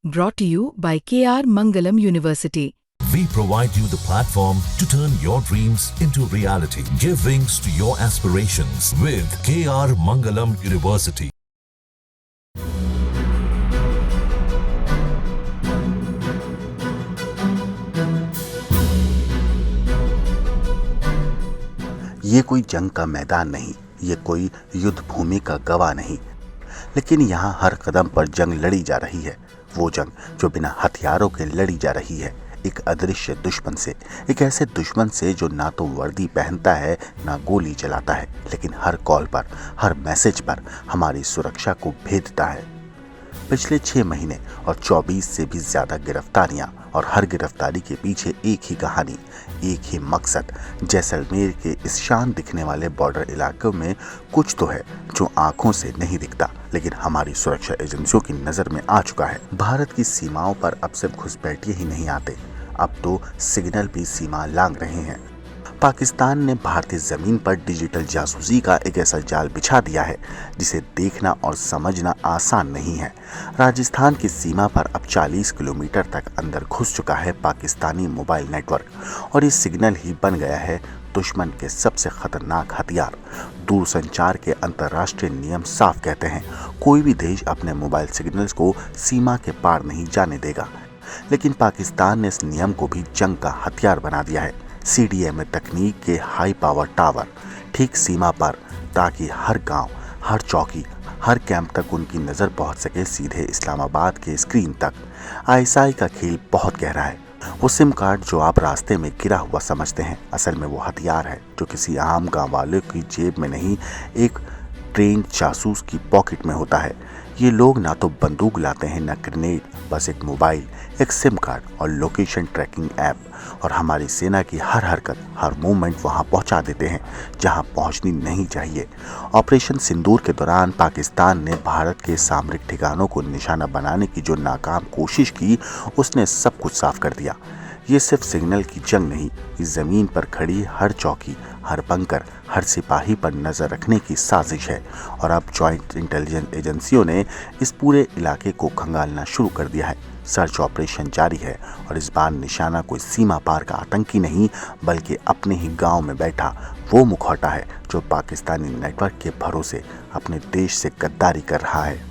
brought to you by KR Mangalam University. We provide you the platform to turn your dreams into reality. Give wings to your aspirations with KR Mangalam University. ये कोई जंग का मैदान नहीं, ये कोई युद्ध भूमि का गवाह नहीं, लेकिन यहाँ हर कदम पर जंग लड़ी जा रही है। वो जंग जो बिना हथियारों के लड़ी जा रही है, एक अदृश्य दुश्मन से, एक ऐसे दुश्मन से जो ना तो वर्दी पहनता है ना गोली चलाता है, लेकिन हर कॉल पर, हर मैसेज पर हमारी सुरक्षा को भेदता है। पिछले 6 महीने और 24 से भी ज्यादा गिरफ्तारियां, और हर गिरफ्तारी के पीछे एक ही कहानी, एक ही मकसद। जैसलमेर के इस शान दिखने वाले बॉर्डर इलाकों में कुछ तो है जो आंखों से नहीं दिखता, लेकिन हमारी सुरक्षा एजेंसियों की नजर में आ चुका है। भारत की सीमाओं पर अब सिर्फ घुसपैठिए ही नहीं आते, अब तो सिग्नल भी सीमा लांघ रहे हैं। पाकिस्तान ने भारतीय जमीन पर डिजिटल जासूसी का एक ऐसा जाल बिछा दिया है जिसे देखना और समझना आसान नहीं है। राजस्थान की सीमा पर अब 40 किलोमीटर तक अंदर घुस चुका है पाकिस्तानी मोबाइल नेटवर्क, और ये सिग्नल ही बन गया है दुश्मन के सबसे खतरनाक हथियार। दूरसंचार के अंतर्राष्ट्रीय नियम साफ कहते हैं, कोई भी देश अपने मोबाइल सिग्नल्स को सीमा के पार नहीं जाने देगा, लेकिन पाकिस्तान ने इस नियम को भी जंग का हथियार बना दिया है। CDMA तकनीक के हाई पावर टावर ठीक सीमा पर, ताकि हर गांव, हर चौकी, हर कैंप तक उनकी नज़र पहुंच सके, सीधे इस्लामाबाद के स्क्रीन तक। ISI का खेल बहुत गहरा है। वो सिम कार्ड जो आप रास्ते में गिरा हुआ समझते हैं, असल में वो हथियार है जो किसी आम गांव वाले की जेब में नहीं, एक ट्रेंड जासूस की पॉकेट में होता है। ये लोग ना तो बंदूक लाते हैं, ना ग्रेनेड, बस एक मोबाइल, एक सिम कार्ड और लोकेशन ट्रैकिंग ऐप, और हमारी सेना की हर हरकत, हर मूवमेंट वहां पहुंचा देते हैं जहां पहुंचनी नहीं चाहिए। ऑपरेशन सिंदूर के दौरान पाकिस्तान ने भारत के सामरिक ठिकानों को निशाना बनाने की जो नाकाम कोशिश की, उसने सब कुछ साफ कर दिया। ये सिर्फ सिग्नल की जंग नहीं, इस जमीन पर खड़ी हर चौकी, हर बंकर, हर सिपाही पर नजर रखने की साजिश है। और अब जॉइंट इंटेलिजेंस एजेंसियों ने इस पूरे इलाके को खंगालना शुरू कर दिया है। सर्च ऑपरेशन जारी है, और इस बार निशाना कोई सीमा पार का आतंकी नहीं, बल्कि अपने ही गांव में बैठा वो मुखौटा है जो पाकिस्तानी नेटवर्क के भरोसे अपने देश से गद्दारी कर रहा है।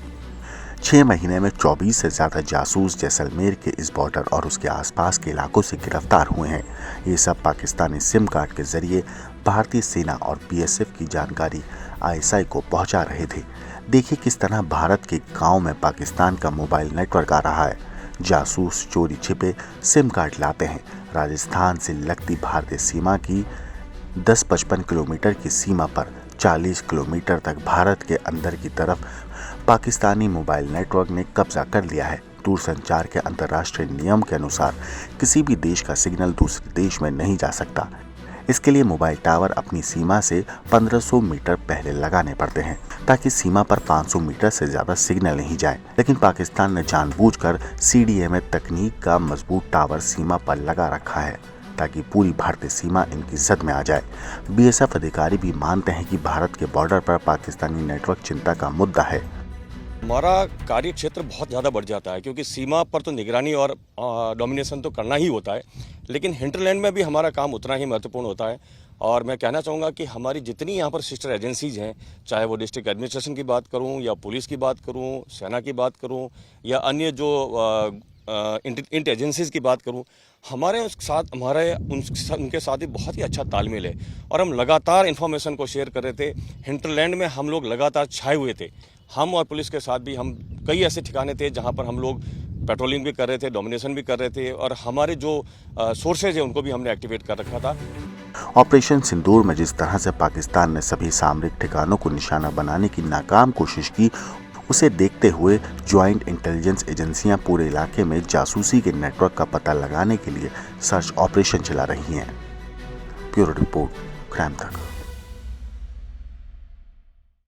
6 महीने में 24 से ज्यादा जासूस जैसलमेर के इस बॉर्डर और उसके आसपास के इलाकों से गिरफ्तार हुए हैं। ये सब पाकिस्तानी सिम कार्ड के जरिए भारतीय सेना और BSF की जानकारी ISI को पहुंचा रहे थे। देखिए किस तरह भारत के गांव में पाकिस्तान का मोबाइल नेटवर्क आ रहा है। जासूस चोरी छिपे सिम कार्ड लाते हैं। राजस्थान से लगती भारतीय सीमा की 10-55 किलोमीटर की सीमा पर 40 किलोमीटर तक भारत के अंदर की तरफ पाकिस्तानी मोबाइल नेटवर्क ने कब्जा कर लिया है। दूरसंचार के अंतर्राष्ट्रीय नियम के अनुसार किसी भी देश का सिग्नल दूसरे देश में नहीं जा सकता। इसके लिए मोबाइल टावर अपनी सीमा से 1500 मीटर पहले लगाने पड़ते हैं, ताकि सीमा पर 500 मीटर से ज्यादा सिग्नल नहीं जाए। लेकिन पाकिस्तान ने जानबूझकर CDMA तकनीक का मजबूत टावर सीमा पर लगा रखा है, ताकि पूरी भारतीय सीमा इनकी जद में आ जाए। BSF अधिकारी भी मानते हैं कि भारत के बॉर्डर पर पाकिस्तानी नेटवर्क चिंता का मुद्दा है। हमारा कार्य क्षेत्र बहुत ज़्यादा बढ़ जाता है, क्योंकि सीमा पर तो निगरानी और डोमिनेशन तो करना ही होता है, लेकिन हिंटरलैंड में भी हमारा काम उतना ही महत्वपूर्ण होता है। और मैं कहना चाहूँगा कि हमारी जितनी यहाँ पर सिस्टर एजेंसीज हैं, चाहे वो डिस्ट्रिक्ट एडमिनिस्ट्रेशन की बात करूँ या पुलिस की बात करूँ, सेना की बात करूँ या अन्य जो इंट एजेंसीज की बात करूँ, हमारे साथ उनके साथ ही बहुत ही अच्छा तालमेल है। और हम लगातार इन्फॉर्मेशन को शेयर कर रहे थे। हिंटरलैंड में हम लोग लगातार छाए हुए थे। हम और पुलिस के साथ भी हम कई ऐसे ठिकाने थे जहां पर हम लोग पेट्रोलिंग भी कर रहे थे, डोमिनेशन भी कर रहे थे, और हमारे जो सोर्सेज है उनको भी हमने एक्टिवेट कर रखा था। ऑपरेशन सिंदूर में जिस तरह से पाकिस्तान ने सभी सामरिक ठिकानों को निशाना बनाने की नाकाम कोशिश की, उसे देखते हुए ज्वाइंट इंटेलिजेंस एजेंसियां पूरे इलाके में जासूसी के नेटवर्क का पता लगाने के लिए सर्च ऑपरेशन चला रही हैं। ब्यूरो रिपोर्ट, क्राइम तक।